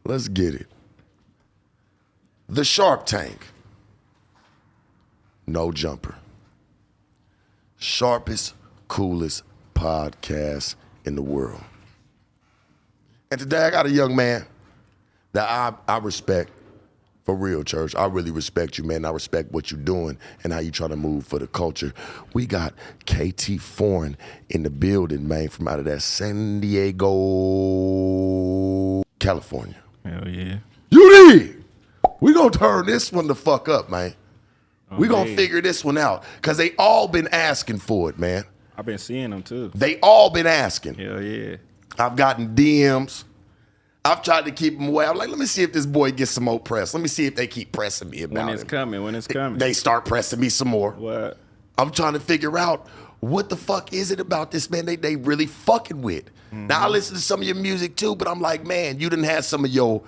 Let's get it. The Sharp Tank. No jumper. Sharpest, coolest podcast in the world. And today I got a young man that I respect for real, church. I really respect you, man. I respect what you're doing and how you try to move for the culture. We got KT Foreign in the building, man, from out of that San Diego, California. Hell yeah. You did. We gonna turn this one the fuck up, man. We gonna figure this one out. Cause they all been asking for it, man. I've been seeing them too. They all been asking. Hell yeah. I've gotten DMs. I've tried to keep them away. I'm like, let me see if this boy gets some more press. Let me see if they keep pressing me about it. When it's coming. They start pressing me some more. What? I'm trying to figure out what the fuck is it about this man they really fucking with. Now I listen to some of your music too, but I'm like, man, you done had some of your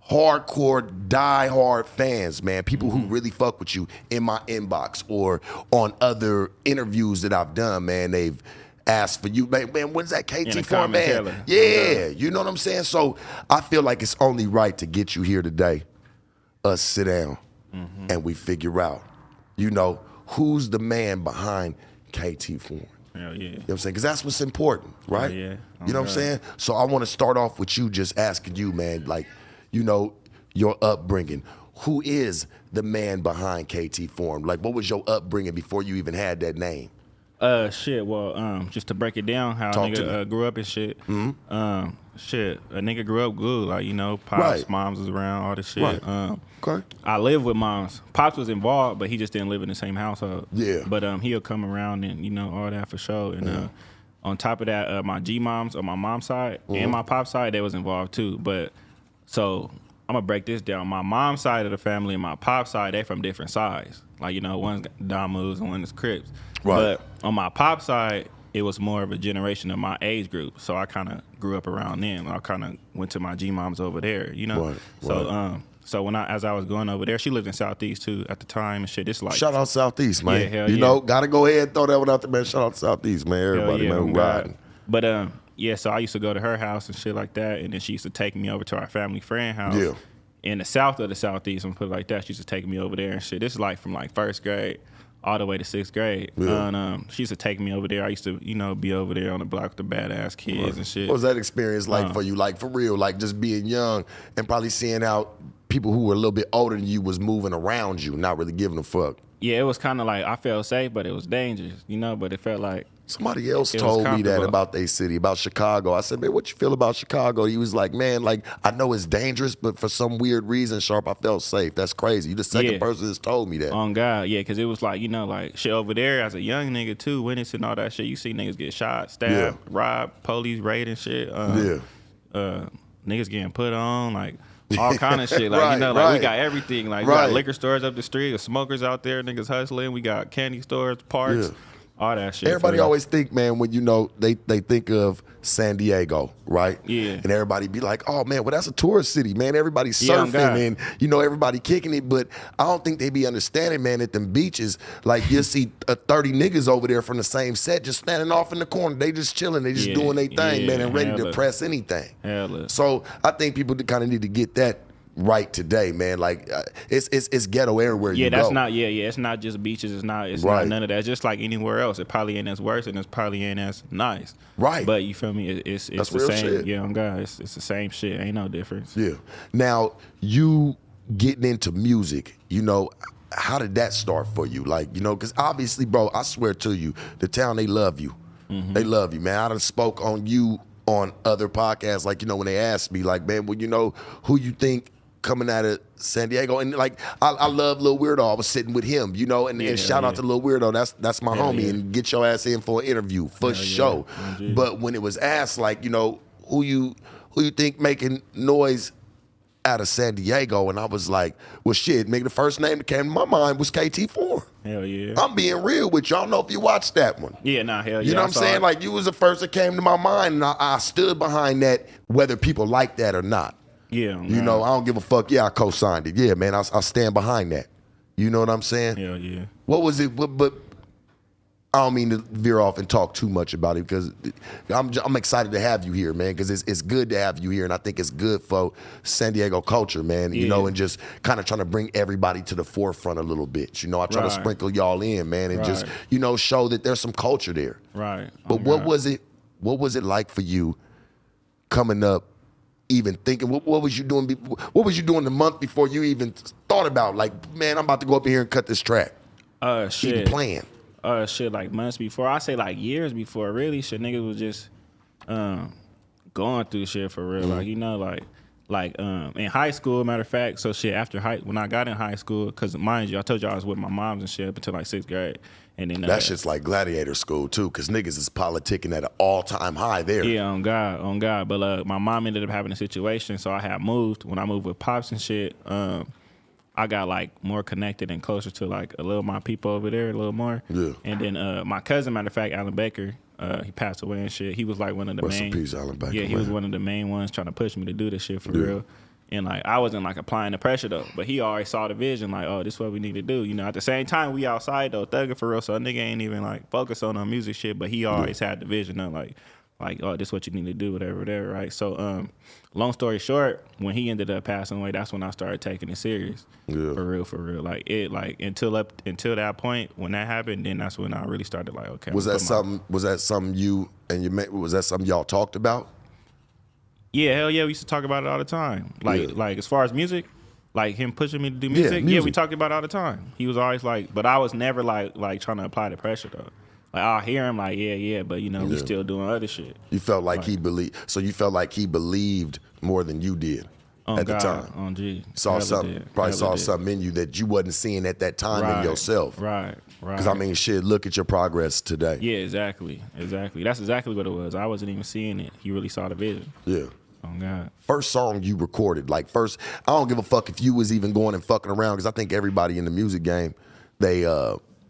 hardcore, die-hard fans, man, people who really fuck with you in my inbox or on other interviews that I've done, man. They've asked for you, man, when's that KT Foreign, man? Yeah, you know what I'm saying? So I feel like it's only right to get you here today, us sit down, and we figure out, you know, who's the man behind KT Foreign. Hell yeah. You know what I'm saying? Because that's what's important, right? Yeah. You know what I'm saying? So I want to start off with you just asking you, man, like, you know, your upbringing. Who is the man behind KT Foreign? Like, what was your upbringing before you even had that name? Well, just to break it down, how Talk a nigga grew up and shit. A nigga grew up good, like, you know, pops, Right. moms was around, all this shit. Right. Okay. I lived with moms. Pops was involved, but he just didn't live in the same household. Yeah. But he'll come around and, you know, all that for sure. And on top of that, my G-moms on my mom's side and my pop's side, they was involved too. But so I'm gonna break this down. My mom's side of the family and my pop's side, they from different sides. Like, you know, one's Damus and one is Crips. Right. But on my pop's side, it was more of a generation of my age group. So I kind of grew up around them. I kind of went to my G-moms over there, you know? Right, So, right. So as I was going over there, she lived in Southeast too at the time and shit. It's like Shout out Southeast, man. Yeah, hell you yeah. know, gotta go ahead and throw that one out there, man. Shout out Southeast, man. Everybody, man, who riding. But yeah, so I used to go to her house and shit like that, and then she used to take me over to our family friend house. Yeah. In the south of the Southeast, I'm gonna put it like that. She used to take me over there and shit. This is like from like first grade all the way to sixth grade. Yeah. And she used to take me over there. I used to, you know, be over there on the block with the badass kids and shit. What was that experience like for you? Like, for real, like just being young and probably seeing how people who were a little bit older than you was moving around you, not really giving a fuck. Yeah, it was kind of like I felt safe, but it was dangerous, you know. But it felt like Somebody else It was told me that comfortable. about their city, about Chicago. I said, man, what you feel about Chicago? He was like, man, like, I know it's dangerous, but for some weird reason, Sharp, I felt safe. That's crazy. You the second Yeah. person that's told me that. on God, yeah, because it was like, you know, like shit over there as a young nigga too, witnessing all that shit. You see niggas get shot, stabbed, Yeah. robbed, police raid and shit. Yeah. Niggas getting put on, like all kind of shit. Like, Right, you know, like right. we got everything. Like we Right. got liquor stores up the street, smokers out there, niggas hustling. We got candy stores, parks, Yeah. all that shit. Everybody for real. always think, man, when you know they think of San Diego, right? Yeah. And everybody be like, oh man, well that's a tourist city, man. Everybody's Yeah, on surfing God. and you know everybody kicking it, but I don't think they be understanding, man, at them beaches, like you see 30 niggas over there from the same set just standing off in the corner. They just chilling, they just Yeah, doing their thing, man, and ready to hella. press anything. Hella. So I think people kind of need to get that right today, man. Like it's ghetto everywhere Yeah, you that's go. not. Yeah, it's not just beaches. It's not Right. none of that. It's just like anywhere else. It probably ain't as worse, and it's probably ain't as nice. Right. But you feel me? It's That's the real same. shit. Yeah, on God, it's the same shit. Ain't no difference. Yeah. Now, you getting into music, you know, how did that start for you? Like, you know, because obviously, bro, I swear to you, the town, they love you. They love you, man. I done spoke on you on other podcasts, like, you know, when they asked me, like, man, well, you know, who you think coming out of San Diego? And like, I love Lil Weirdo. I was sitting with him, you know, and shout out to Lil Weirdo. That's my Hell homie. yeah. And get your ass in for an interview for Hell yeah. sure. Indeed. But when it was asked, like, you know, who you think making noise out of San Diego? And I was like, well, shit, nigga, the first name that came to my mind was KT Foreign. Hell yeah. I'm being real with you. I don't know if you watched that one. Yeah, nah, hell yeah. You know I what I'm saw saying? it. Like, you was the first that came to my mind, and I stood behind that, whether people like that or not. Yeah, on You God. know, I don't give a fuck. Yeah, I co-signed it. Yeah, man, I stand behind that. You know what I'm saying? Hell yeah. What was it? But I don't mean to veer off and talk too much about it because I'm excited to have you here, man, because it's good to have you here, and I think it's good for San Diego culture, man, you know, and just kind of trying to bring everybody to the forefront a little bit. You know, I try to sprinkle y'all in, man, and just, you know, show that there's some culture there. Right. But what was it like for you coming up, even thinking, what was you doing? What was you doing the month before you even thought about, like, man, I'm about to go up here and cut this track? Shit. Even playing. Shit, like months before. I say like years before. Really, shit, niggas was just going through shit for real. Like, you know, like in high school, matter of fact. So shit, when I got in high school, because mind you, I told you I was with my moms and shit up until like 6th grade. And then that shit's like gladiator school too, because niggas is politicking at an all-time high there. Yeah, on God. But my mom ended up having a situation, so I had moved. When I moved with pops and shit, I got like more connected and closer to like a little my people over there, a little more. Yeah. And then my cousin, matter of fact, Alan Baker, he passed away and shit. He was like one of the Rest main. in peace, Alan Baker. Yeah, he was one of the main ones trying to push me to do this shit for real. And like I wasn't like applying the pressure though, but he already saw the vision. Like, oh, this is what we need to do. You know, at the same time we outside though, thugging for real. So a nigga ain't even like focused on music shit, but he always had the vision of like, oh, this is what you need to do, whatever, right? So, long story short, when he ended up passing away, that's when I started taking it serious. Yeah. For real. Like until that point, when that happened, then that's when I really started like, okay. Was that something you and your mate, was that something y'all talked about? Yeah, hell yeah, we used to talk about it all the time. Like as far as music, like him pushing me to do music, yeah, we talked about it all the time. He was always like, but I was never like trying to apply the pressure though. Like I'll hear him like, yeah, but you know, we still doing other shit. You felt like he believed, so you felt like he believed more than you did at the time. On G. Saw something in you that you wasn't seeing at that time in yourself. Right. Because I mean, shit, look at your progress today. Yeah, exactly. That's exactly what it was. I wasn't even seeing it. He really saw the vision. Yeah. Oh God. First song you recorded, like first, I don't give a fuck if you was even going and fucking around, because I think everybody in the music game, they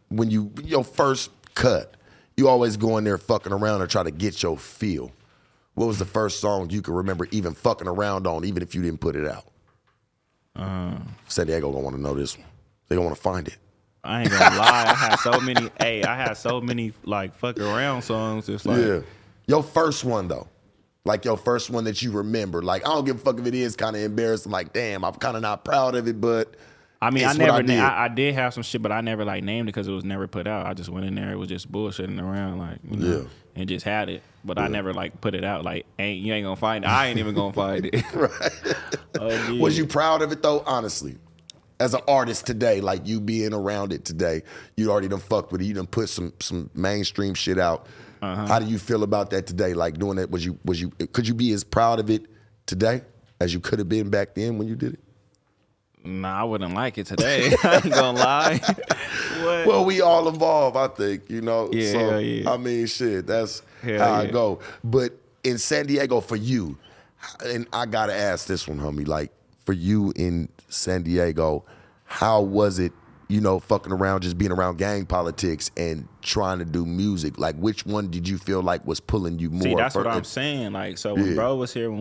when your first cut, you always go in there fucking around and try to get your feel. What was the first song you can remember even fucking around on, even if you didn't put it out? San Diego gonna want to know this one. They gonna want to find it. I ain't gonna lie, I had so many like fuck around songs. It's like, yeah, your first one though. Like your first one that you remember. Like, I don't give a fuck if it is kind of embarrassing. Like, damn, I'm kind of not proud of it, but I mean, I did have some shit, but I never like named it because it was never put out. I just went in there, it was just bullshitting around, like, you know, and just had it. But I never like put it out. Like, you ain't gonna find it. I ain't even gonna find it. Right. Was you proud of it though? Honestly, as an artist today, like you being around it today, you already done fucked with it. You done put some mainstream shit out. How do you feel about that today? Like doing that, could you be as proud of it today as you could have been back then when you did it? Nah, I wouldn't like it today. I ain't gonna lie. What? Well, we all evolve, I think, you know? Yeah, so, yeah. I mean, shit, that's how I go. But in San Diego, for you, and I gotta ask this one, homie, like, for you in San Diego, how was it, you know, fucking around, just being around gang politics and trying to do music? Like, which one did you feel like was pulling you more? See, that's what I'm saying. Like, so when bro was here,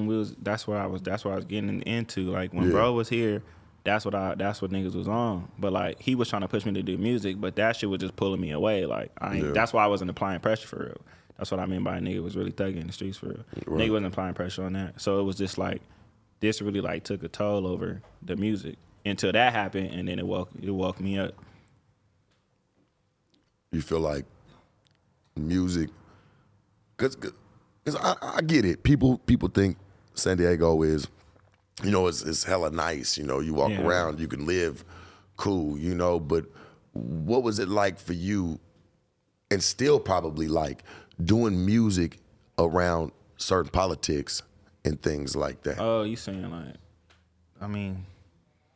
that's what I was getting into. Like, when bro was here, that's what niggas was on. But like, he was trying to push me to do music, but that shit was just pulling me away. Like, that's why I wasn't applying pressure for real. That's what I mean by a nigga was really thugging in the streets for real. Right. Nigga wasn't applying pressure on that. So it was just like, this really like took a toll over the music until that happened, and then it woke me up. You feel like music, cause I get it. People think San Diego is, you know, it's hella nice. You know, you walk around, you can live cool, you know. But what was it like for you, and still probably like, doing music around certain politics and things like that? Oh, you saying like, I mean,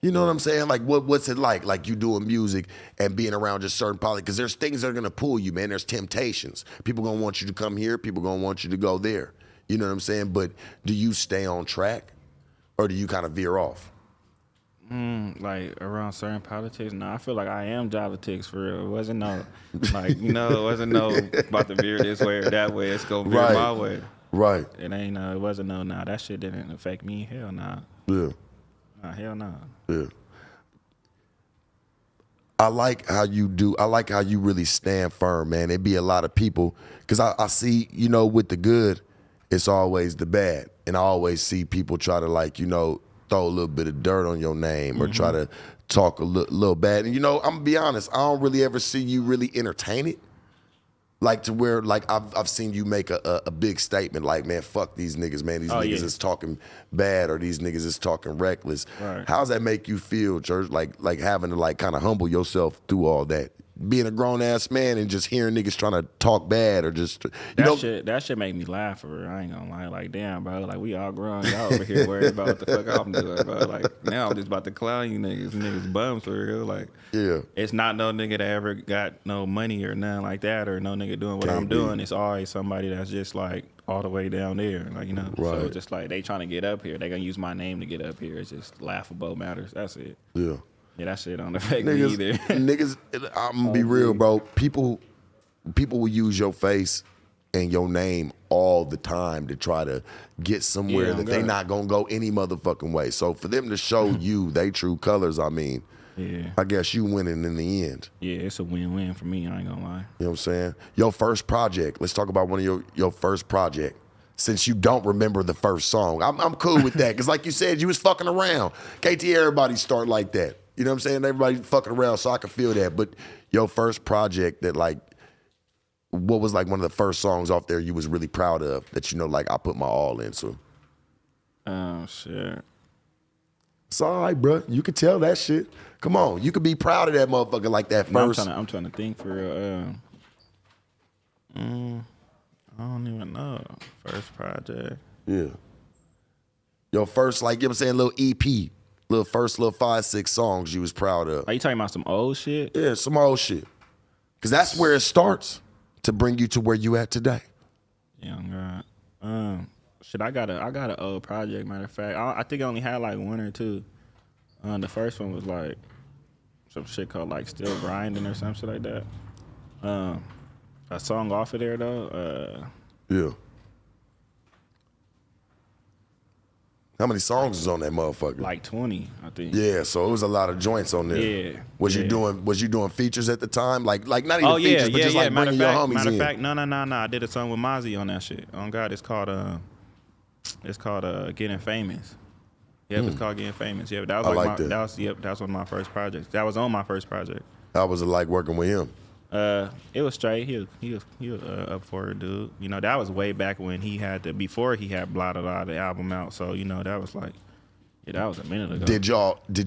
you know what I'm saying? Like, what's it like? Like, you doing music and being around just certain politics? Because there's things that are gonna pull you, man. There's temptations. People gonna want you to come here. People gonna want you to go there. You know what I'm saying? But do you stay on track, or do you kind of veer off? Like around certain politics? No, I feel like I am politics for real. It wasn't no, like, you know, it wasn't no about to veer this way or that way. It's gonna veer my way. Right. It ain't it wasn't no, nah, that shit didn't affect me. Hell nah. Yeah. Nah, hell nah. Yeah. I like how you do. I like how you really stand firm, man. It be a lot of people because I see, you know, with the good, it's always the bad, and I always see people try to like, you know, throw a little bit of dirt on your name or try to talk a little bad. And you know, I'm gonna be honest, I don't really ever see you really entertain it. Like to where like I've seen you make a big statement like, man, fuck these niggas, man. These niggas is talking bad or these niggas is talking reckless. Right. How's that make you feel, Church? Like having to like kind of humble yourself through all that. Being a grown ass man and just hearing niggas trying to talk bad or just That shit make me laugh for real. I ain't gonna lie. Like, damn, bro. Like, we all grown. Y'all over here worried about what the fuck I'm doing, bro. Like, now I'm just about to clown you niggas. Niggas bums for real. Like, yeah. it's not no nigga that ever got no money or nothing like that, or no nigga doing what I'm doing. It's always somebody that's just like all the way down there. Like, you know. Right. So just like they trying to get up here. They gonna use my name to get up here. It's just laughable matters. That's it. Yeah. Yeah, that shit don't affect me either. Niggas, I'm gonna be real, bro. People will use your face and your name all the time to try to get somewhere that they not gonna go any motherfucking way. So for them to show you they true colors, I mean, Yeah. I guess you winning in the end. Yeah, it's a win-win for me. I ain't gonna lie. You know what I'm saying? Your first project. Let's talk about one of your first project. Since you don't remember the first song, I'm cool with that because, like you said, you was fucking around. KT, everybody start like that. You know what I'm saying? Everybody fucking around, so I can feel that. But your first project that like, what was like one of the first songs off there you was really proud of that you know like I put my all into? Shit. It's all right, bro. You can tell that shit. Come on, you could be proud of that motherfucker like that first. I'm trying to think for real. I don't even know. First project. Yeah. Your first, like, you know what I'm saying, little EP, little 5-6 songs you was proud of. Are you talking about some old shit? Yeah, some old shit. Because that's where it starts to bring you to where you at today. Yeah, God. Shit, I got an old project. Matter of fact, I think I only had like one or two. The first one was like some shit called like Still Grinding or some shit like that. A song off of there though. Yeah. How many songs is on that motherfucker? Like 20, I think. Yeah, so it was a lot of joints on there. Yeah. Was you doing features at the time? Like not even features, but just like Matter bringing your homies matter in. of fact, no. I did a song with Mozzie on that shit. Oh God, it's called Getting Famous. Yeah, it's called Getting Famous. Yeah, that was like that was one of my first projects. That was on my first project. How was it like working with him? It was straight. He was up for it, dude. You know, that was way back when before he had Blah Blah Blah, the album out. So, you know, that was like, yeah, that was a minute ago. Did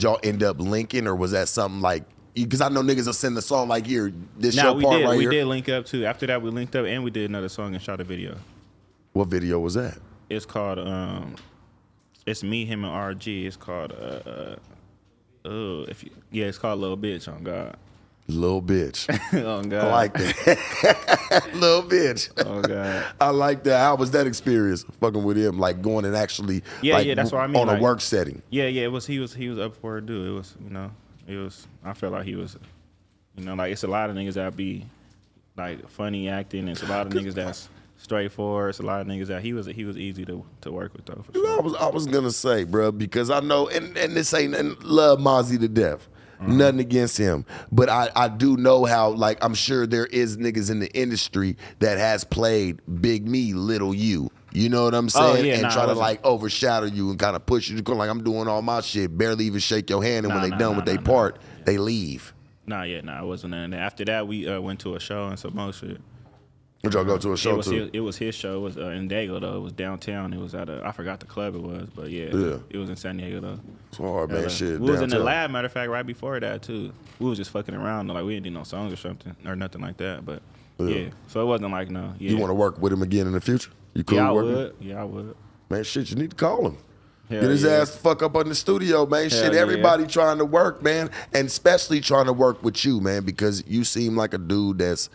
y'all end up linking, or was that something like, because I know niggas will send the song like, here, this your part right here? We did link up too. After that, we linked up and we did another song and shot a video. What video was that? It's called, it's me, him, and RG. It's called, it's called Little Bitch, on God. Little bitch. Oh God. I like that. Little bitch. Oh God. I like that. How was that experience fucking with him? Like going and actually that's what I mean. On like, a work setting. Yeah, he was up for it, dude. It was, you know, I felt like he was, you know, like it's a lot of niggas that be like funny acting. It's a lot of niggas that's straightforward. It's a lot of niggas that he was easy to work with though. For sure. I was gonna say, bro, because I know and this ain't and love Mozzie to death. Nothing against him. But I do know how, like, I'm sure there is niggas in the industry that has played Big Me, Little You. You know what I'm saying? Try to, like, overshadow you and kind of push you to go, like, I'm doing all my shit, barely even shake your hand, and when they done with their part, they leave. It wasn't none of that. After that, we went to a show and some more shit. Did y'all go to a show, too? It was his show. It was in Diego, though. It was downtown. It was at I forgot the club it was, but yeah. It was in San Diego, though. It's hard, man. Shit. We was in the lab, matter of fact, right before that, too. We was just fucking around. Like, we didn't do no songs or something, or nothing like that, but yeah. So it wasn't like, no. Yeah. You want to work with him again in the future? You cool with working? Yeah, I would. Man, shit, you need to call him. Hell Get his ass the fuck up in the studio, man. Shit, everybody trying to work, man. And especially trying to work with you, man, because you seem like a dude that's,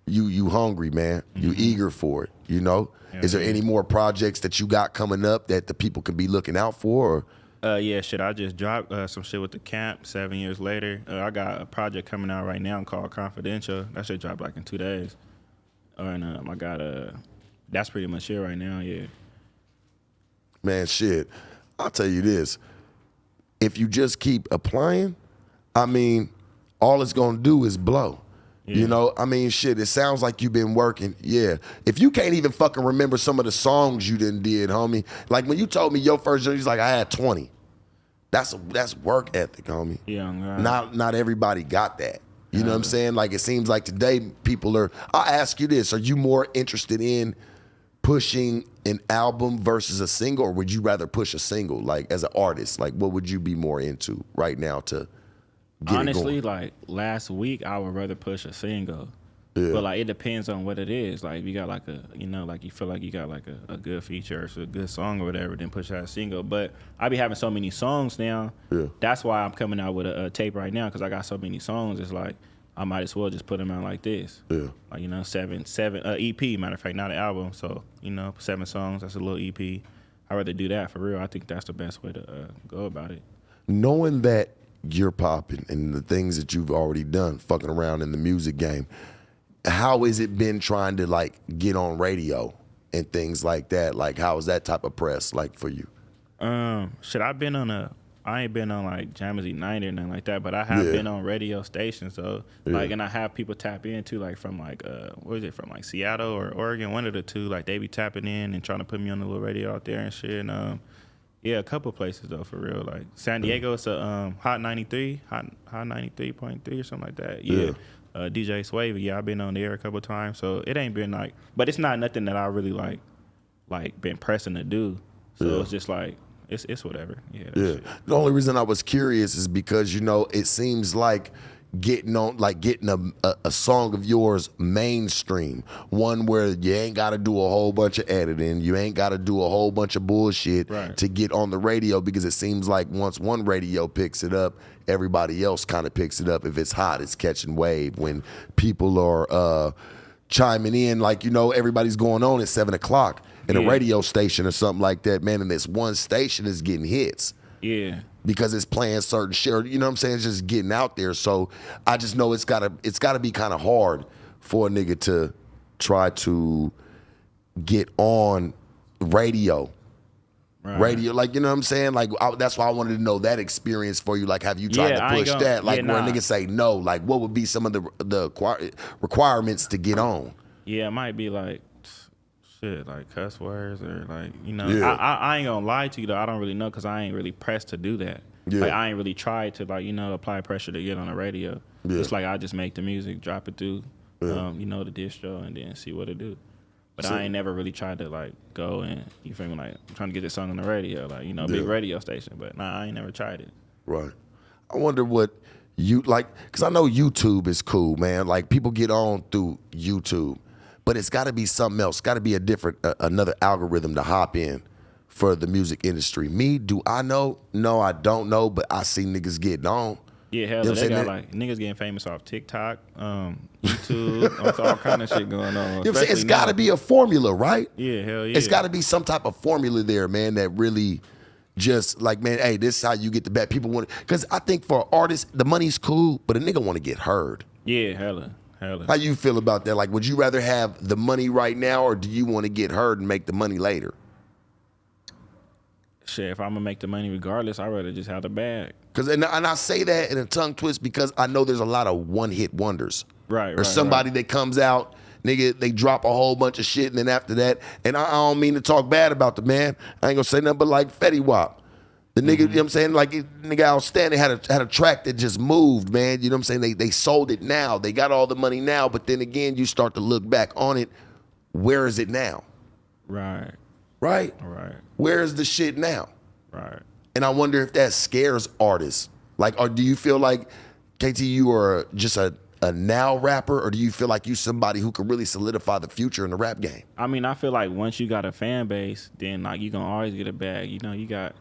you hungry, man. You eager for it, you know? Is there any more projects that you got coming up that the people can be looking out for? Or? Shit, I just dropped some shit with the camp 7 years later. I got a project coming out right now called Confidential. That shit dropped like in 2 days. And I got that's pretty much it right now, yeah. Man, shit, I'll tell you this. If you just keep applying, I mean, all it's gonna do is blow. Yeah. You know, I mean, shit, it sounds like you've been working. Yeah. If you can't even fucking remember some of the songs you done did, homie. Like when you told me your first joint, he's like, I had 20. That's work ethic, homie. Yeah, God. Not everybody got that. You know what I'm saying? Like it seems like today people are, I'll ask you this, are you more interested in pushing an album versus a single, or would you rather push a single, like as an artist? Like what would you be more into right now to get Honestly, it going? like last week, I would rather push a single. Yeah. But like it depends on what it is. Like if you got like a, you know, like you feel like you got like a good feature or a good song or whatever, then push out a single. But I be having so many songs now. Yeah. That's why I'm coming out with a tape right now, because I got so many songs. It's like I might as well just put them out like this. Yeah. Like, you know, seven EP, matter of fact, not an album. So, you know, 7 songs, that's a little EP. I'd rather do that for real. I think that's the best way to go about it. Knowing that you're popping and the things that you've already done, fucking around in the music game, how has it been trying to like get on radio and things like that? Like, how is that type of press like for you? Shit, I ain't been on like Jamesy 90 or nothing like that, but I have been on radio stations, so like, and I have people tap into like from like what is it, from like Seattle or Oregon, one of the two. Like they be tapping in and trying to put me on the little radio out there and shit. And yeah, a couple places though, for real. Like San Diego, it's a Hot 93, Hot 93.3 or something like that. Yeah. DJ Swavey, yeah, I've been on the air a couple times, so it ain't been like, but it's not nothing that I really like been pressing to do. So it's just like it's whatever. Yeah. Shit. The only reason I was curious is because, you know, it seems like getting a song of yours mainstream, one where you ain't got to do a whole bunch of editing, you ain't got to do a whole bunch of bullshit to get on the radio, because it seems like once one radio picks it up, everybody else kind of picks it up. If it's hot, it's catching wave. When people are chiming in, like, you know, everybody's going on at 7 o'clock in a radio station or something like that, man, and this one station is getting hits. Yeah. Because it's playing certain shit, you know what I'm saying? It's just getting out there. So I just know it's gotta be kind of hard for a nigga to try to get on radio. Right. Radio, like, you know what I'm saying? Like, that's why I wanted to know that experience for you. Like, have you tried to push that? Like, where a nigga say no, like, what would be some of the requirements to get on? Yeah, it might be like shit, like cuss words or like, you know. Yeah. I ain't gonna lie to you though. I don't really know, because I ain't really pressed to do that. Yeah. Like I ain't really tried to, like, you know, apply pressure to get on the radio. Yeah. It's like I just make the music, drop it through, you know, the distro, and then see what it do. But I ain't never really tried to like go and, you feel me, like I'm trying to get this song on the radio, like, you know, big radio station. But nah, I ain't never tried it. Right. I wonder what you like, because I know YouTube is cool, man. Like, people get on through YouTube, but it's got to be something else. Got to be a different, another algorithm to hop in for the music industry. Me, do I know? No, I don't know, but I see niggas getting on. Yeah, hell, You know they what I'm got saying? like niggas getting famous off TikTok, YouTube, all kind of shit going on. You know what I'm saying? It's especially got to now. be a formula, right? Yeah, hell yeah. It's got to be some type of formula there, man, that really just like, man, hey, this is how you get the bet. People want it. Because I think for artists, the money's cool, but a nigga want to get heard. Yeah, hella. How you feel about that? Like, would you rather have the money right now, or do you want to get heard and make the money later? Shit, if I'm gonna make the money regardless, I'd rather just have the bag. And I say that in a tongue twist because I know there's a lot of one-hit wonders. Right, Or somebody that comes out, nigga, they drop a whole bunch of shit, and then after that, and I don't mean to talk bad about the man. I ain't gonna say nothing but like Fetty Wap. The nigga, you know what I'm saying? Like, nigga outstanding had a track that just moved, man. You know what I'm saying? They sold it now. They got all the money now, but then again, you start to look back on it. Where is it now? Right. Right? Right. Where is the shit now? Right. And I wonder if that scares artists. Like, or do you feel like, KT, you are just a now rapper, or do you feel like you somebody who could really solidify the future in the rap game? I mean, I feel like once you got a fan base, then like you gonna always get a bag. You know, you got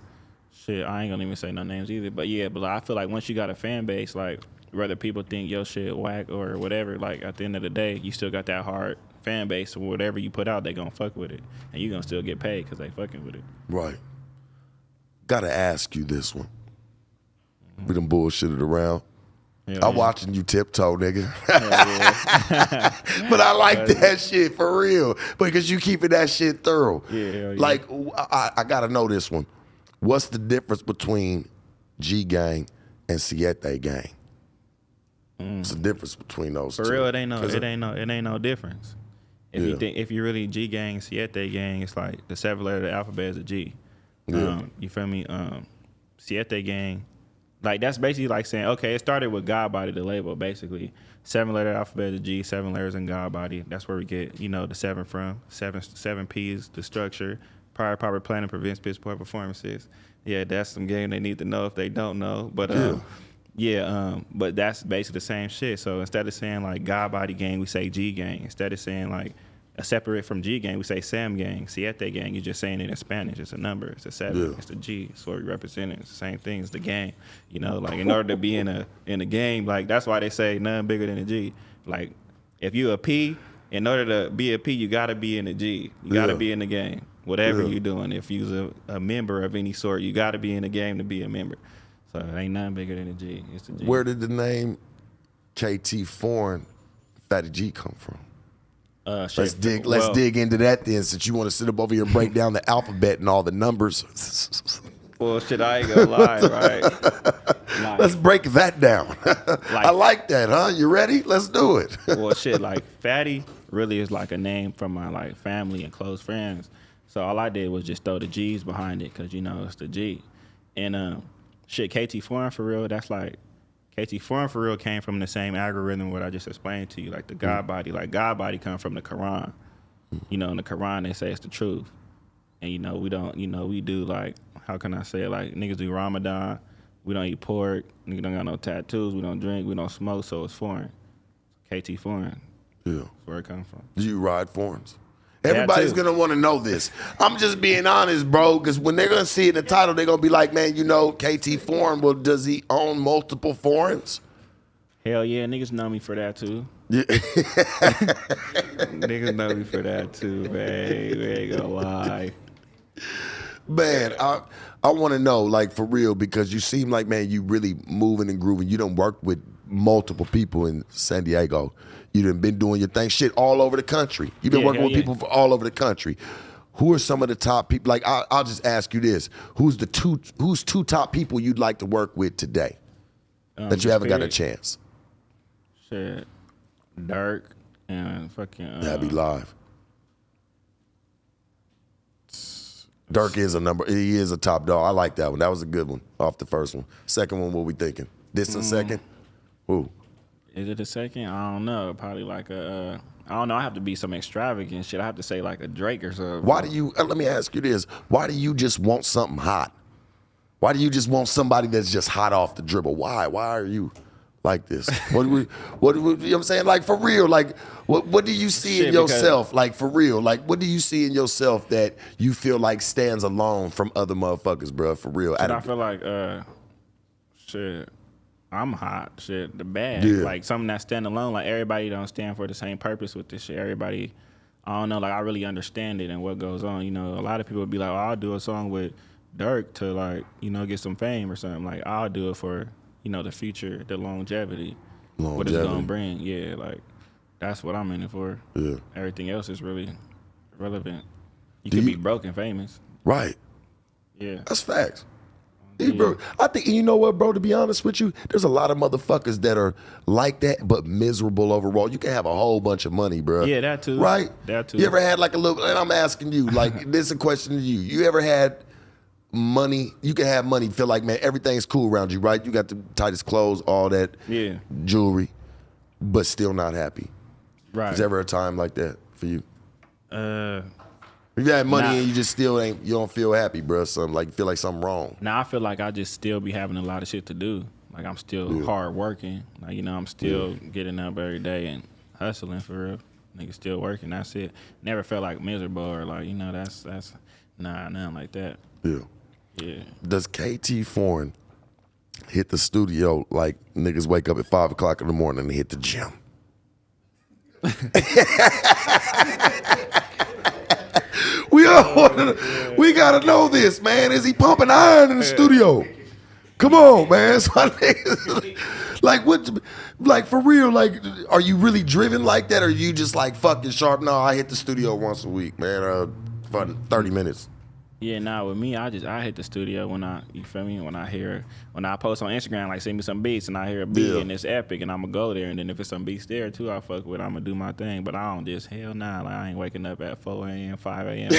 shit. I ain't gonna even say no names either. But yeah, but I feel like once you got a fan base, like whether people think your shit whack or whatever, like at the end of the day, you still got that hard fan base. So whatever you put out, they gonna fuck with it, and you gonna still get paid because they fucking with it. Right. Gotta ask you this one. We done bullshitted around. Hell I'm yeah. watching you tiptoe, nigga. Hell yeah. But I like that shit for real, because you keeping that shit thorough. Yeah, hell yeah. Like, I gotta know this one. What's the difference between G Gang and Siete Gang? It's the difference between those For two. real, it ain't no 'Cause it ain't no difference. If you really G gang, Siete gang, it's like the 7th letter of the alphabet is a G. Yeah. You feel me? Siete gang, like that's basically like saying, okay, it started with God Body, the label, basically. 7-letter alphabet is a G, 7 letters in God Body. That's where we get, the 7 from. Seven P's, the structure. Prior proper planning prevents piss poor performances. Yeah, that's some game they need to know if they don't know. But but that's basically the same shit. So instead of saying like God Body gang, we say G gang. Instead of saying like a separate from G gang, we say Sam gang, Siete gang. You're just saying it in Spanish. It's a number. It's a 7. Yeah. It's the G. It's what we represent. It's the same thing. It's the gang. Like in order to be in a game, like that's why they say none bigger than a G. Like if you a P, in order to be a P, you gotta be in a G. You gotta be in the game. Whatever you're doing. If you're a member of any sort, you gotta be in the game to be a member. So it ain't nothing bigger than a G. It's the G. Where did the name KT Foreign Fatty G come from? Let's dig into that then, since you want to sit up over here and break down the alphabet and all the numbers. Well, shit, I ain't gonna lie, right? Let's break that down. I like that, huh? You ready? Let's do it. Well, shit, like Fatty really is like a name from my like family and close friends. So all I did was just throw the G's behind it because it's the G. And shit, KT Foreign for real, that's like KT Foreign for real came from the same algorithm what I just explained to you, like the God Body. Like God Body come from the Quran. In the Quran they say it's the truth. And we don't, we do like, how can I say it? Like niggas do Ramadan, we don't eat pork, niggas don't got no tattoos, we don't drink, we don't smoke, so it's foreign. KT Foreign. Yeah. That's where it comes from. Do you ride foreigns? Everybody's going to want to know this. I'm just being honest, bro, because when they're going to see it in the title, they're going to be like, man, KT Foreign, well, does he own multiple foreigns? Hell yeah, niggas know me for that too. Yeah. Niggas know me for that too, man. We ain't gonna lie. Man, I want to know, like, for real, because you seem like, man, you really moving and grooving. You done worked with multiple people in San Diego. You done been doing your thing, shit, all over the country. You've been working with people all over the country. Who are some of the top people? Like, I'll just ask you this: who's two top people you'd like to work with today that you haven't got a chance? Shit, Dirk and fucking. That'd be live. Dirk is he is a top dog. I like that one. That was a good one off the first one. Second one, what we thinking? This a second? Who? Is it a second? I don't know. Probably like I don't know. I have to be some extravagant shit. I have to say like a Drake or something. Why do you? Let me ask you this: why do you just want something hot? Why do you just want somebody that's just hot off the dribble? Why? Why are you like this? You know what I'm saying? Like, for real, like, what do you see in yourself? Like, for real, like, what do you see in yourself that you feel like stands alone from other motherfuckers, bro? For real. I feel like, shit, I'm hot, shit, the bad. Yeah. Like, something that stand alone, like, everybody don't stand for the same purpose with this shit. Everybody, I don't know, like, I really understand it and what goes on. A lot of people would be like, oh, I'll do a song with Dirk to, like, get some fame or something. Like, I'll do it for, the future, the longevity. What it's gonna bring. Yeah, like, that's what I'm in it for. Yeah. Everything else is really irrelevant. You could be broke and famous. Right. Yeah. That's facts. Yeah. Bro, I think, you know what, bro, to be honest with you, there's a lot of motherfuckers that are like that, but miserable overall. You can have a whole bunch of money, bro. Yeah, that too. Right? That too. You ever had like a little, and I'm asking you, like, this is a question to you. You ever had money? You can have money, feel like, man, everything's cool around you, right? You got the tightest clothes, all that jewelry, but still not happy. Right. Is there ever a time like that for you? If you had money and you just still you don't feel happy, bro. Something like, you feel like something wrong. Now I feel like I just still be having a lot of shit to do. Like, I'm still hard working. Like, I'm still getting up every day and hustling for real. Nigga still working. That's it. Never felt like miserable or like, that's nothing like that. Yeah. Yeah. Does KT Foreign hit the studio like niggas wake up at 5 o'clock in the morning and hit the gym? We gotta know this, man. Is he pumping iron in the studio? Come on, man. Like, what? Like, for real? Like, are you really driven like that, or are you just like fucking sharp? No, I hit the studio once a week, man. For 30 minutes. Yeah, nah, with me, I hit the studio when you feel me? When I post on Instagram, like send me some beats and I hear a beat Yeah. and it's epic and I'ma go there and then if it's some beats there too, I fuck with, I'ma do my thing. But I don't just, hell nah, like I ain't waking up at 4 a.m., 5 a.m.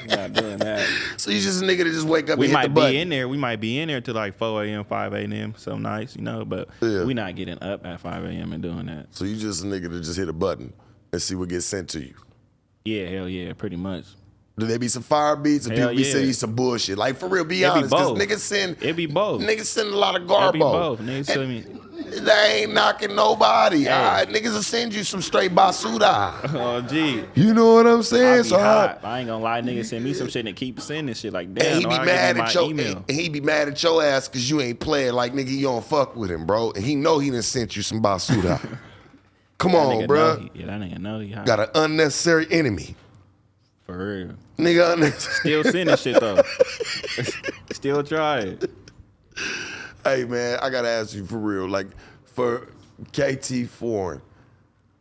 Not doing that. So you just a nigga that just wake up We and hit the might button. be in there. We might be in there till like 4 a.m., 5 a.m. some nights, you know, but Yeah. we not getting up at 5 a.m. and doing that. So you just a nigga that just hit a button and see what gets sent to you. Yeah, hell yeah, pretty much. Do there be some fire beats and Hell people be yeah. sending you some bullshit? Like for real, be It be honest, because both. niggas send It be both. niggas send a lot of It garbo. be both. Niggas tell me, They ain't knocking nobody. All right, niggas will send you some straight basura. oh gee. You know what I'm I saying? be So hot. I ain't gonna lie, niggas send me some shit and keep sending shit like and damn. he no, be I give mad you at my your email. and he be mad at your ass because you ain't playing like nigga. You don't fuck with him, bro. And he know he done sent you some basura. Come That on, nigga bro. know that nigga know he hot. Got an unnecessary enemy, For real. nigga. Unnecessary. Still sending shit though. Still try it. Hey man, I gotta ask you for real. Like for KT Foreign,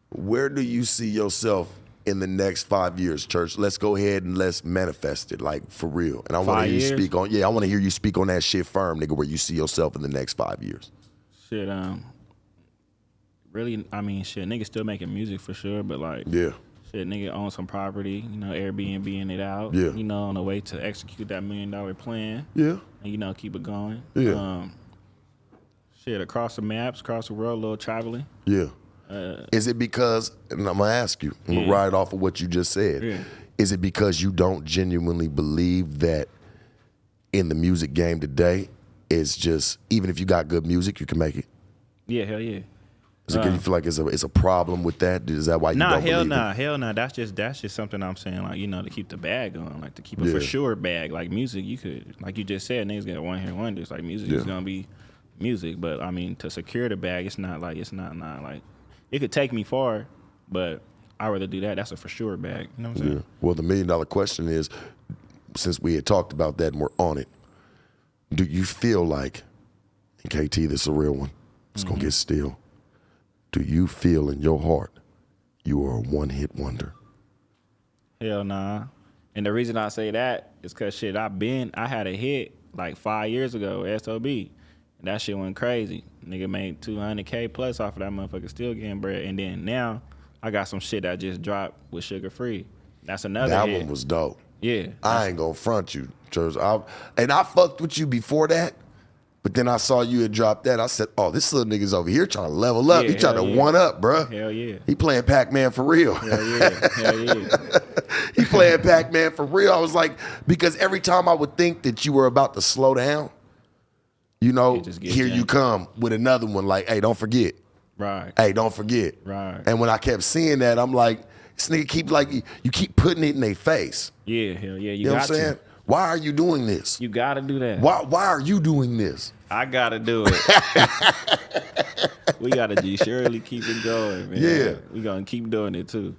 where do you see yourself in the next 5 years, Church? Let's go ahead and let's manifest it, like for real. And I want to 5 hear you years? speak on. Yeah, I want to hear you speak on that shit firm, nigga. Where you see yourself in the next 5 years. Shit, really, I mean, shit, niggas still making music for sure, but like, Yeah, shit, nigga own some property, you know, Airbnb-ing it out, Yeah. you know, on the way to execute that $1 million plan, yeah, and, you know, keep it going. Yeah. Shit, across the maps, across the world, a little traveling. yeah. Is it because? And I'm gonna ask you. I'm gonna Yeah. ride off of what you just said. Yeah. Is it because you don't genuinely believe that in the music game today, it's just even if you got good music, you can make it? Yeah, hell yeah. Is it 'cause you feel like it's a problem with that? Is that why you Nah, don't hell believe nah, it? hell nah. That's just something I'm saying, like, you know, to keep the bag going, like to keep a Yeah. for sure bag. Like music, you could, like you just said, niggas get one hit wonders. Like music is Yeah. gonna be music, but I mean, to secure the bag, it's not like it could take me far, but I'd rather do that. That's a for sure bag. You know what I'm saying? Yeah. Well, the $1 million question is, since we had talked about that and we're on it, do you feel like, and KT, this is a real one, it's gonna get still. Do you feel in your heart you are a one-hit wonder? Hell nah. And the reason I say that is because shit, I had a hit like 5 years ago, SOB. And that shit went crazy. Nigga made $200K plus off of that motherfucker, still getting bread. And then now I got some shit that just dropped with Sugar Free. That's another That hit. one was dope. Yeah. I ain't gonna front you, Church. I fucked with you before that, but then I saw you had dropped that. I said, oh, this little nigga's over here trying to level up. Yeah, He trying to hell yeah. one up, bruh. Hell yeah. He playing Pac-Man for real. Hell yeah. Hell yeah. He playing Pac-Man for real. I was like, because every time I would think that you were about to slow down, you know, It just gets here you jammed. come with another one like, hey, don't forget. Right. Hey, don't forget. Right. And when I kept seeing that, I'm like, this nigga keep like, you keep putting it in their face. Yeah, hell yeah. You know what I'm saying? Why are you doing this? You gotta do that. Why are you doing this? I gotta do it. We gotta just surely keep it going, man. Yeah. We gonna keep doing it too.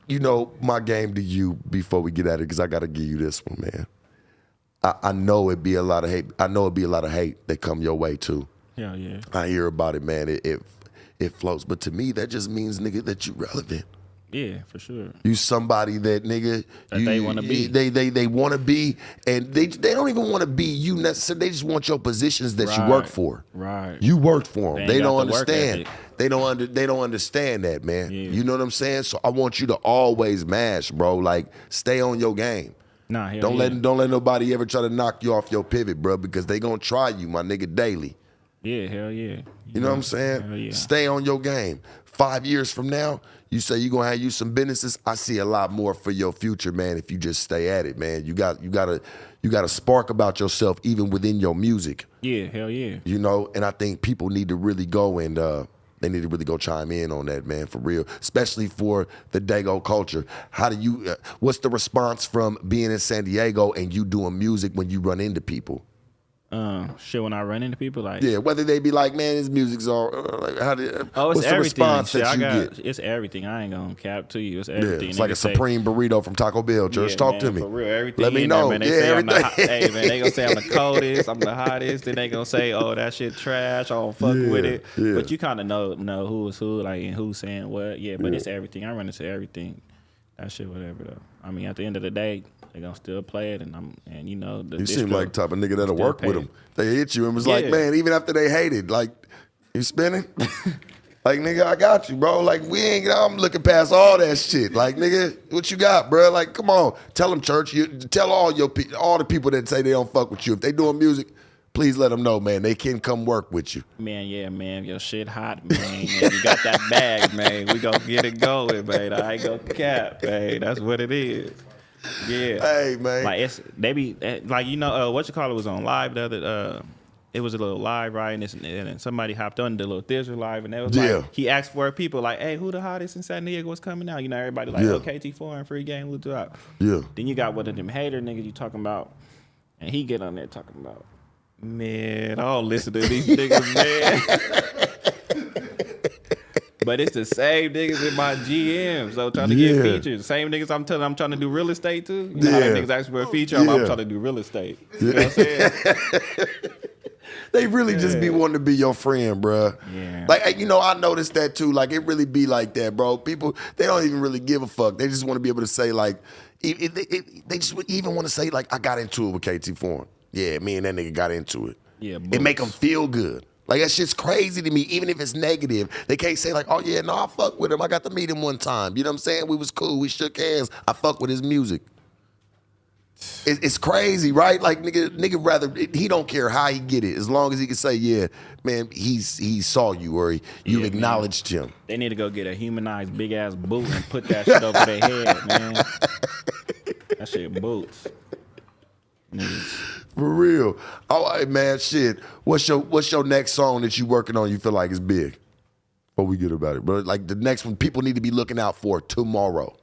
You know, my game to you before we get at it, because I got to give you this one, man. I know it'd be a lot of hate. I know it'd be a lot of hate that come your way too. Hell yeah. I hear about it, man. It floats. But to me, that just means, nigga, that you relevant. Yeah, for sure. You somebody that, nigga, That they wanna be. They want to be, and they don't even want to be you necessarily. They just want your positions that you work Right. for. Right. You worked for them. They They ain't don't got the work understand. ethic. They don't understand that, man. Yeah. You know what I'm saying? So I want you to always mash, bro. Like, stay on your game. Nah, hell Don't yeah. let nobody ever try to knock you off your pivot, bro, because they gonna try you, my nigga, daily. Yeah, hell yeah. You know what I'm saying? Hell yeah. Stay on your game. 5 years from now, you say you gonna have you some businesses. I see a lot more for your future, man. If you just stay at it, man. You got a spark about yourself even within your music. Yeah, hell yeah. You know, and I think people need to really go and they need to really go chime in on that, man, for real. Especially for the Dago culture. How do you? What's the response from being in San Diego and you doing music when you run into people? Shit, when I run into people, like, Yeah, whether they be like, man, his music's all like, how did? oh, it's what's the everything. response Shit, that you I got, get? it's everything. I ain't gonna cap to you. It's Yeah, everything. it's like a Niggas say- supreme burrito from Taco Bell. Church, Yeah, talk man, to me. For real, everything. Let me in there, know. man. They Yeah, say everything. hey, man, they gonna say I'm the coldest, I'm the hottest. Then they gonna say, oh, that shit trash. I don't fuck with it. yeah. But you kind of know who is who, like, and who's saying what. Yeah, but it's everything. I run into everything. That shit, whatever though. I mean, at the end of the day, they gonna still play it, and you know the You seem distro like the type of nigga that'll still work with pay them. They hit you and was like, Yeah. man, even after they hated, like, you spinning? Like, nigga, I got you, bro. Like, I'm looking past all that shit. Like, nigga, what you got, bro? Like, come on. Tell them, church. Tell all the people that say they don't fuck with you. If they doing music, please let them know, man. They can come work with you. Man, yeah, man, your shit hot, man. Yeah, you got that bag, man. We gonna get it going, man. I ain't gonna cap, man. That's what it is. Yeah. Hey, man. Like they be like, you know, what you call it was on live the other. It was a little live, right? And somebody hopped on the little theater live, and they was Yeah. like, he asked for people like, hey, who the hottest in San Diego was coming out? You know, everybody like, Yeah. oh, KT4 and Free Game, we'll do out. Yeah. Then you got one of them hater niggas you talking about, and he get on there talking about, man, I don't listen to these niggas, man. But it's the same niggas in my GM, so trying to Yeah. get features. Same niggas I'm trying to do real estate too. You know how Yeah. them niggas ask for a feature, I'm Yeah. trying to do real estate. You know what I'm saying? They really just be wanting to be your friend, bruh. Yeah. Like, you know, I noticed that too. Like, it really be like that, bro. People, they don't even really give a fuck. They just want to be able to say, like, they just even want to say, like, I got into it with KT Foreign. Yeah, me and that nigga got into it. Yeah, It make them boots. feel good. Like, that shit's crazy to me, even if it's negative. They can't say, like, oh, yeah, no, I fuck with him. I got to meet him one time. You know what I'm saying? We was cool. We shook hands. I fuck with his music. It's crazy, right? Like, nigga rather, he don't care how he get it. As long as he can say, yeah, man, he saw you or you've Yeah, acknowledged him. They need to go get a humanized big ass boot and put that shit over their head, man. That shit boots. Niggas. For real. All right, man, shit. What's your next song that you working on you feel like is big? Before we get about it. But like the next one people need to be looking out for tomorrow.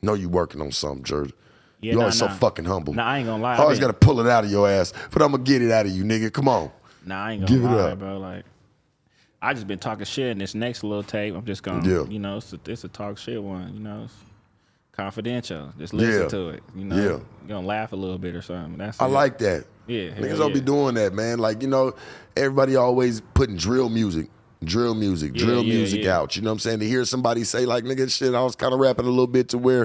Know you working on something, Jordan. Yeah, You're always so nah. fucking humble. Nah, I ain't gonna lie. I always I been- got to pull it out of your ass, but I'm going to get it out of you, nigga. Come on. Nah, I ain't gonna Give it lie, up. bro. Like, I just been talking shit in this next little tape. I'm just gonna, Yeah. you know, it's a talk shit one. You know, it's confidential. Just listen Yeah. to it. You know, Yeah. you're gonna laugh a little bit or something. That's I it. like that. Yeah, hell Niggas don't be yeah. doing that, man. Like, you know, everybody always putting drill music Yeah. out. You know what I'm saying? To hear somebody say, like, nigga, shit, I was kind of rapping a little bit to where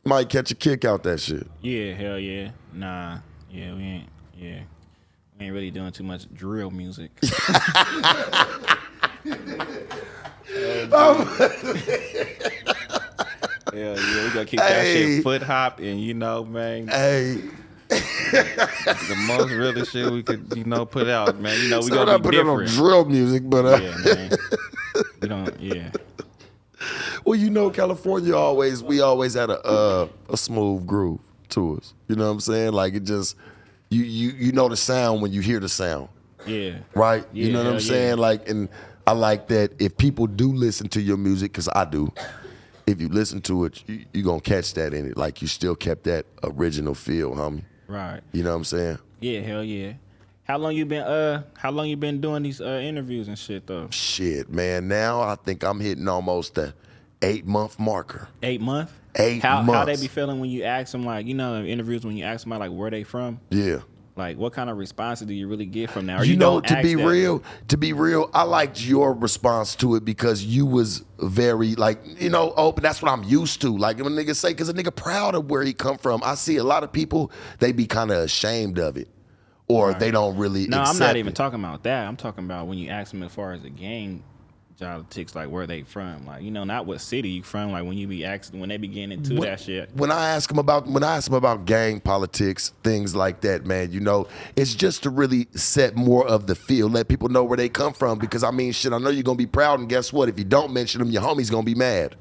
you might catch a kick out that shit. Yeah, hell yeah. Nah, yeah, we ain't. Yeah, we ain't really doing too much drill music. Yeah, we gotta keep that Hey. shit foot hop and you know, man, Hey, the most realest shit we could, you know, put out, man. You know, we so gonna I be put it on different. drill music, but Yeah, man. We don't. Yeah. well, you know, California we always had a smooth groove to us. You know what I'm saying? Like it just you know the sound when you hear the sound, Yeah. right? Yeah, you know what I'm hell saying? yeah. Like, and I like that if people do listen to your music, because I do. If you listen to it, you gonna catch that in it. Like you still kept that original feel, homie. Right. You know what I'm saying? Yeah. Hell yeah. How long you been doing these interviews and shit though? Shit, man. Now I think I'm hitting almost the 8-month marker. 8 months. 8 How they months. be feeling when you ask them, like, you know, in interviews when you ask somebody like where they from? Yeah. Like, what kind of responses do you really get from that? Or You know, don't to ask be that? real, I liked your response to it because you was very, like, you know, open. That's what I'm used to. Like, when niggas say, because a nigga proud of where he come from. I see a lot of people, they be kind of ashamed of it. Or they don't really No, I'm accept not even it. talking about that. I'm talking about when you ask them as far as the gang politics, like where they from. Like, you know, not what city you from. Like when you be asking, when they be getting into that shit. When I ask them about gang politics, things like that, man, you know, it's just to really set more of the feel, let people know where they come from. Because I mean, shit, I know you're gonna be proud, and guess what? If you don't mention them, your homie's gonna be mad.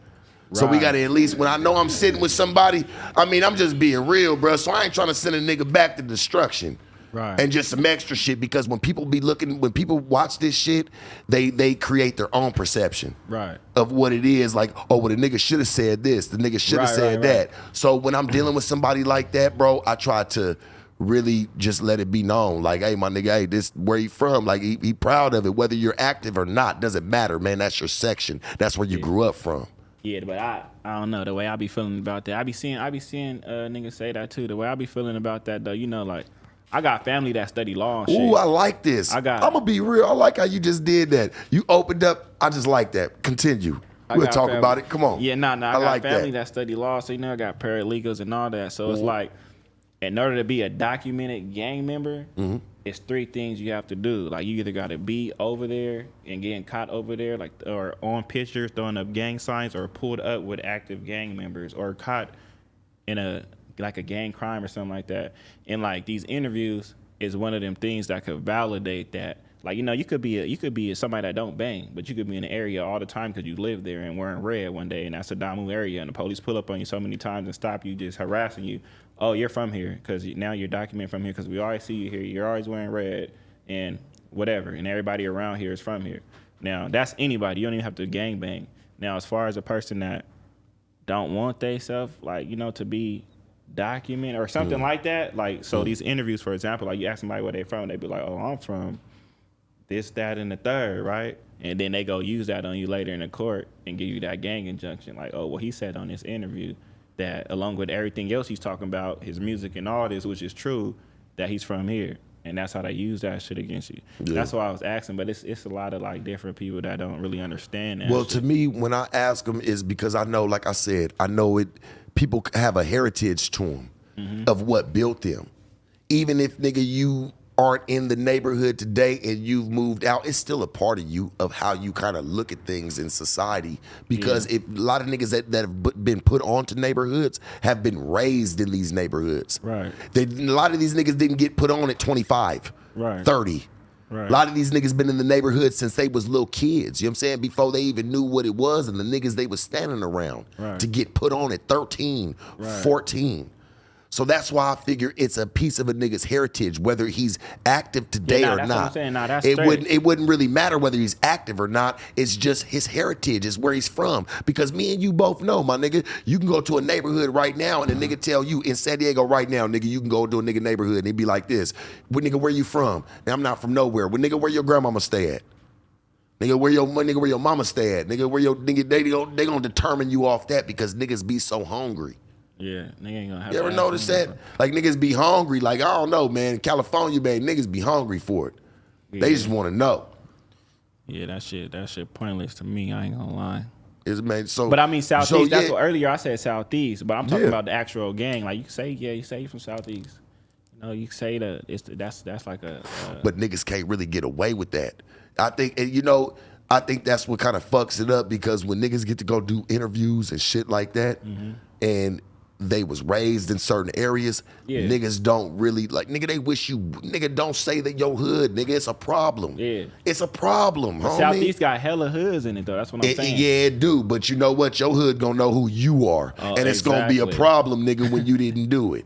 So we Right. gotta at least, when I know I'm sitting with somebody, I mean, I'm just being real, bro. So I ain't trying to send a nigga back to destruction. Right. And just some extra shit, because when people watch this shit, they create their own perception Right. of what it is. Like, oh, well, the nigga should have said this, the nigga should have Right, said right, that. right. So when I'm dealing with somebody like that, bro, I try to really just let it be known. Like, hey, my nigga, hey, this where he from. Like, he proud of it. Whether you're active or not, doesn't matter, man. That's your section. That's where you grew up from. Yeah, but I don't know the way I be feeling about that. I be seeing niggas say that too. The way I be feeling about that though, you know, like I got family that study law and shit. Ooh, I like this. I got- I'm gonna be real. I like how you just did that. You opened up. I just like that. Continue. We'll got talk family. about it. Come on. Yeah, I got like family that. that study law, so I got paralegals and all that. So it's like, in order to be a documented gang member, it's 3 things you have to do. Like, you either got to be over there and getting caught over there, like, or on pictures throwing up gang signs, or pulled up with active gang members, or caught in a gang crime or something like that. And like, these interviews is one of them things that could validate that. Like, you could be somebody that don't bang, but you could be in the area all the time because you live there and wearing red one day, and that's a Damu area, and the police pull up on you so many times and stop you, just harassing you. Oh, you're from here because now you're documented from here because we always see you here. You're always wearing red and whatever, and everybody around here is from here. Now, that's anybody. You don't even have to gang bang. Now, as far as a person that don't want they self, like, to be documented or something like that, like, so these interviews, for example, like, you ask somebody where they're from, they be like, oh, I'm from this, that, and the third, right? And then they go use that on you later in the court and give you that gang injunction. Like, oh, well, he said on this interview that along with everything else he's talking about, his music and all this, which is true, that he's from here. And that's how they use that shit against you. Yeah. That's why I was asking, but it's a lot of like different people that don't really understand that. Well, shit. to me, when I ask them is because I know, like I said, I know it. People have a heritage to them of what built them. Even if, nigga, you aren't in the neighborhood today and you've moved out, it's still a part of you, of how you kind of look at things in society. Because if a lot of niggas that have been put onto neighborhoods have been raised in these neighborhoods. Right. A lot of these niggas didn't get put on at 25, 30. Right. A lot of these niggas been in the neighborhood since they was little kids. You know what I'm saying? Before they even knew what it was, and the niggas they was standing around to get put on at 13, 14. So that's why I figure it's a piece of a nigga's heritage, whether he's active today or that's not. What I'm saying. That's it wouldn't really matter whether he's active or not. It's just his heritage, is where he's from. Because me and you both know, my nigga, you can go to a neighborhood right now and a nigga tell you in San Diego right now, nigga, you can go to a nigga neighborhood and he'd be like this. Well, nigga, where you from? And I'm not from nowhere. Well, nigga, where your grandmama stay at? Nigga, where your mama stay at? Nigga, where your nigga, they gonna determine you off that because niggas be so hungry. Yeah, nigga ain't gonna have. You ever notice that? Like, niggas be hungry. Like, I don't know, man. In California, man, niggas be hungry for it. Yeah. They just want to know. Yeah, that shit pointless to me. I ain't gonna lie. But I mean, Southeast. That's what earlier I said Southeast, but I'm talking about the actual gang. Like, you say you from Southeast. You say that that's like a. But niggas can't really get away with that. I think, I think that's what kind of fucks it up, because when niggas get to go do interviews and shit like that, and they was raised in certain areas, niggas don't really, like, nigga, they wish you, nigga, don't say that your hood, nigga, it's a problem. Yeah. It's a problem, homie. Southeast got hella hoods in it, though. That's what I'm saying. Yeah, it do, but you know what? Your hood gonna know who you are. And it's gonna be a problem, nigga, when you didn't do it.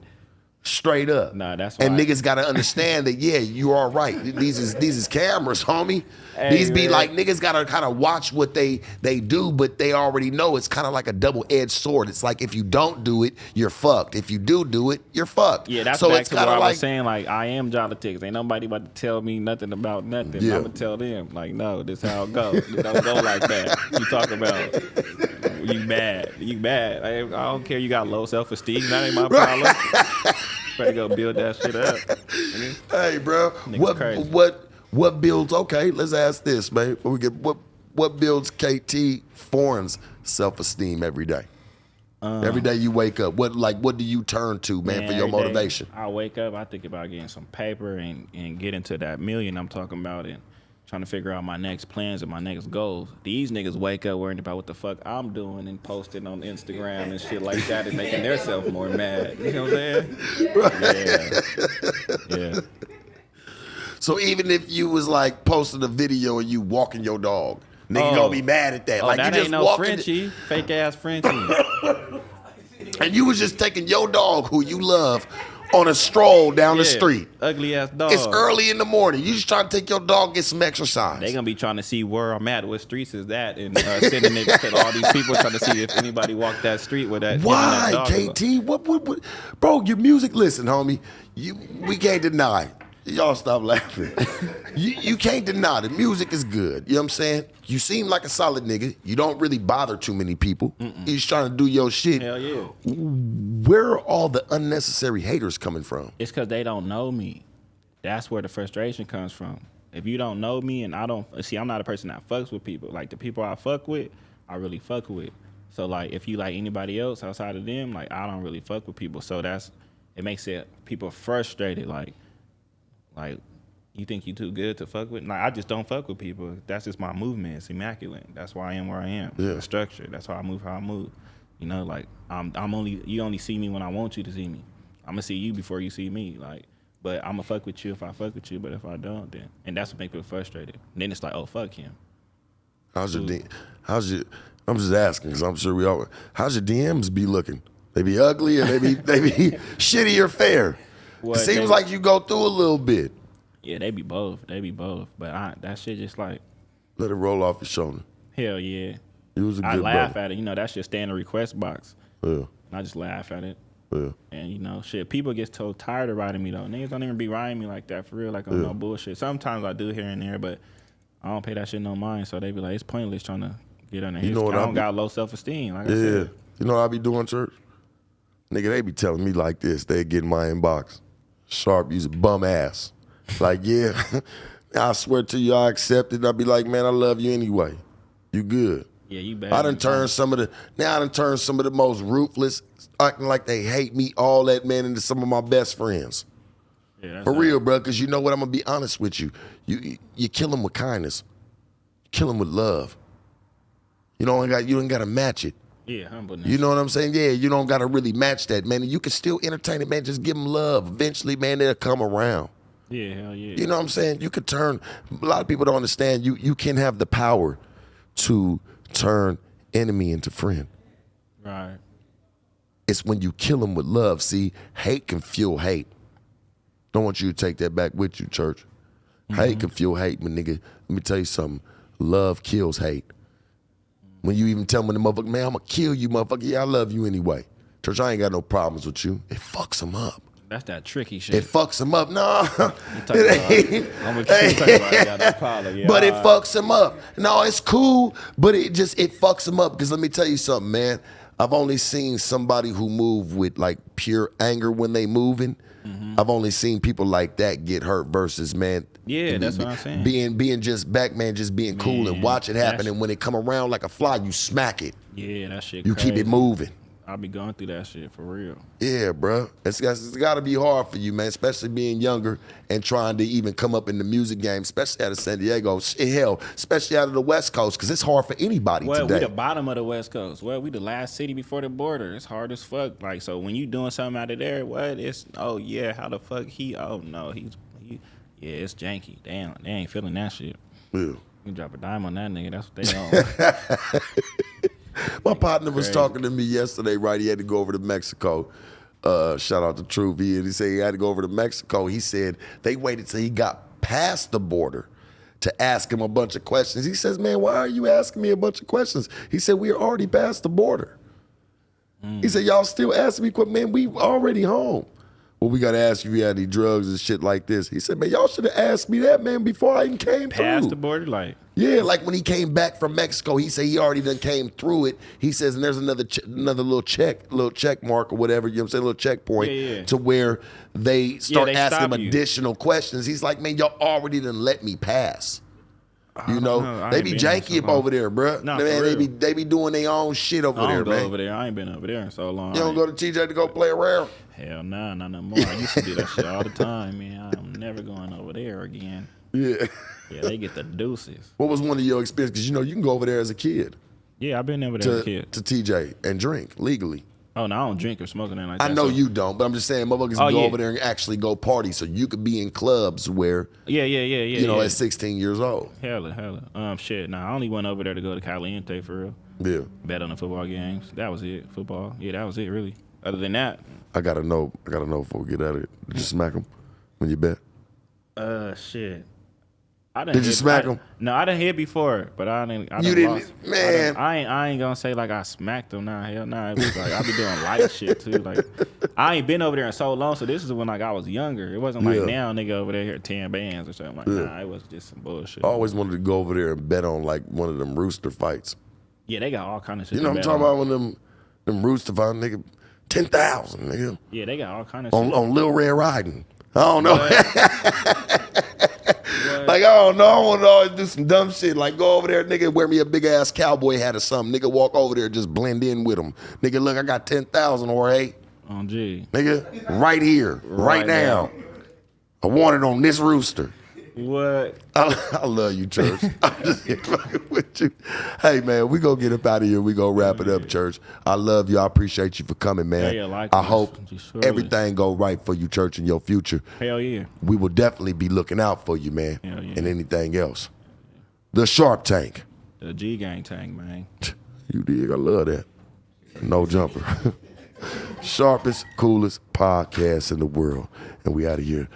Straight up. Nah, that's why. And niggas gotta understand that, yeah, you are right. These is cameras, homie. These be like, niggas gotta kind of watch what they do, but they already know it's kind of like a double-edged sword. It's like, if you don't do it, you're fucked. If you do it, you're fucked. Yeah, that's back to what I was saying. Like, I am Jolitics. Ain't nobody about to tell me nothing about nothing. Yeah. I'm gonna tell them, like, no, this how it goes. It don't go like that. You talk about you mad. I don't care. You got low self-esteem. That ain't my problem. Better go build that shit up. Hey, bro, what builds? Okay, let's ask this, man. Before we get what builds KT Foreign's self-esteem every day? Every day you wake up, what do you turn to, man, for your motivation? I wake up, I think about getting some paper and get into that million I'm talking about, and trying to figure out my next plans and my next goals. These niggas wake up worrying about what the fuck I'm doing and posting on Instagram and shit like that and making themselves more mad. You know what I'm saying? Yeah. So even if you was like posting a video and you walking your dog, nigga gonna be mad at that. Like, that you just ain't no Frenchie, fake ass Frenchie. And you was just taking your dog, who you love, on a stroll down the street. Ugly ass dog. It's early in the morning. You just trying to take your dog, get some exercise. They gonna be trying to see where I'm at. What streets is that? And sending it to all these people trying to see if anybody walked that street with that. Why, that KT? What? Bro, your music. Listen, homie. We can't deny. Y'all stop laughing. You can't deny the music is good. You know what I'm saying? You seem like a solid nigga. You don't really bother too many people. You just trying to do your shit. Hell yeah. Where are all the unnecessary haters coming from? It's because they don't know me. That's where the frustration comes from. If you don't know me and I'm not a person that fucks with people. Like, the people I fuck with, I really fuck with. So like if you like anybody else outside of them, like I don't really fuck with people. So it makes it people frustrated. Like you think you too good to fuck with? Like I just don't fuck with people. That's just my movement. It's immaculate. That's why I am where I am. Yeah. The structure. That's why I move how I move. You know, like you only see me when I want you to see me. I'm gonna see you before you see me. Like, but I'm gonna fuck with you if I fuck with you. But if I don't, then and that's what makes people frustrated. And then it's like, oh fuck him. How's your I'm just asking because I'm sure we all. How's your DMs be looking? They be ugly or they be shitty or fair? What, it seems like you go through a little bit. Yeah, they be both. But that shit just like Let it roll off your shoulder. hell yeah. You was a good I laugh brother. at it. You know, that's your standard request box. Yeah, And I just laugh at it. yeah. And you know, shit, people get so tired of writing me though. Niggas don't even be writing me like that for real, like on no bullshit. Sometimes I do here and there, but I don't pay that shit no mind. So they be like, it's pointless trying to get on the know what I I don't be- got low self-esteem. Like I Yeah. said. You know what I be doing, church? Nigga, they be telling me like this. They get in my inbox. Sharp, you's a bum ass. Like, yeah, I swear to you, I accept it. I be like, man, I love you anyway. You good. Yeah, you bad. I done turned some of the most ruthless, acting like they hate me, all that, man, into some of my best friends. Yeah, that's For not- real, bro, because you know what? I'm going to be honest with you. You kill them with kindness. You kill them with love. You ain't got to match it. Yeah, humbleness. You know what I'm saying? Yeah, you don't got to really match that, man. You can still entertain it, man. Just give them love. Eventually, man, they'll come around. Yeah, hell yeah. You know what I'm saying? You could turn, a lot of people don't understand, you can have the power to turn enemy into friend. Right. It's when you kill them with love. See, hate can fuel hate. Don't want you to take that back with you, church. Hate can fuel hate, but nigga, let me tell you something. Love kills hate. When you even tell me the motherfucker, man, I'm gonna kill you, motherfucker. Yeah, I love you anyway. Church, I ain't got no problems with you. It fucks them up. That's that tricky shit. It fucks them up. No, I'm talking about I got no problem. Yeah, but it alright. fucks them up. No, it's cool, but it fucks them up. Because let me tell you something, man. I've only seen somebody who move with like pure anger when they moving. I've only seen people like that get hurt versus, man. Yeah, that's what I'm saying. Being just back, man, just being cool and watch it happen. that's- And when it come around like a fly, you smack it. Yeah, that shit You crazy. keep it moving. I be going through that shit for real. Yeah, bro. It's got to be hard for you, man, especially being younger and trying to even come up in the music game, especially out of San Diego. Hell, especially out of the West Coast, because it's hard for anybody Well, today. we the bottom of the West Coast. Well, we the last city before the border. It's hard as fuck. Like, so when you doing something out of there, what? It's, oh, yeah, how the fuck yeah, it's janky. Damn, they ain't feeling that shit. Yeah. You drop a dime on that nigga, that's what they on. My partner was talking to me yesterday, right? He had to go over to Mexico. Shout out to True V. And he said he had to go over to Mexico. He said they waited till he got past the border to ask him a bunch of questions. He says, man, why are you asking me a bunch of questions? He said, we are already past the border. He said, y'all still asking me, man, we already home. Well, we got to ask you if you had any drugs and shit like this. He said, man, y'all should have asked me that, man, before I even came Past through. the border, like, Yeah, like when he came back from Mexico, he said he already done came through it. He says, and there's another little check mark or whatever, you know what I'm saying, little checkpoint Yeah. to where they start they asking him stop you. additional questions. He's like, man, y'all already done let me pass. You know, know. I they ain't be been there janky so up long. over there, bruh. Nah, Man, for they real. be doing their own shit over I there, don't go man. over there. I ain't been over there in so long. You don't go to TJ to go play around? Hell nah, not no more. I used to do that shit all the time, man. I'm never going over there again. Yeah. Yeah, they get the deuces. What was one of your experiences? Because you know you can go over there as a kid Yeah, I've been over there as a kid. to TJ and drink legally. Oh, no, I don't drink or smoke or nothing like that. I know so- you don't, but I'm just saying motherfuckers Oh, can go yeah. over there and actually go party, so you could be in clubs where, Yeah. you know, yeah. at 16 years old. Hella. Shit. Nah, I only went over there to go to Caliente for real. Yeah. Bet on the football games. That was it. Football. Yeah, that was it, really. Other than that, I gotta know before we get at it. Did you smack him when you bet? shit. I done Did you hit- smack I- him? No, I done hit before, but I didn't. You didn't- man. I ain't gonna say like I smacked him. Nah, hell nah. It was like I be doing light shit too. Like I ain't been over there in so long, so this is when like I was younger. It wasn't like Yeah. now nigga over there here 10 bands or something. Like nah, it was just some bullshit. I always wanted to go over there and bet on like one of them rooster fights. Yeah, they got all kind of shit. You know to what I'm bet talking on. about? When them rooster fights, nigga, 10,000, nigga, Yeah, they got all kind of shit. on Lil Red Riding. I don't know. Like, I don't know. I want to always do some dumb shit. Like, go over there, nigga, wear me a big ass cowboy hat or something. Nigga, walk over there, just blend in with them. Nigga, look, I got 10,000 or hey. On G. Nigga, right here, right now. I want it on this rooster. What? I love you, Church. I'm just here fucking with you. Hey, man, we gonna get up out of here. We gonna wrap it up, Church. I love you. I appreciate you for coming, man. Yeah, likewise. I hope Surely. everything go right for you, Church, in your future. Hell yeah. We will definitely be looking out for you, man, Hell yeah. and anything else. The Sharp Tank. The G Gang Tank, man. You dig? I love that. No jumper. Sharpest, coolest podcast in the world. And we out of here.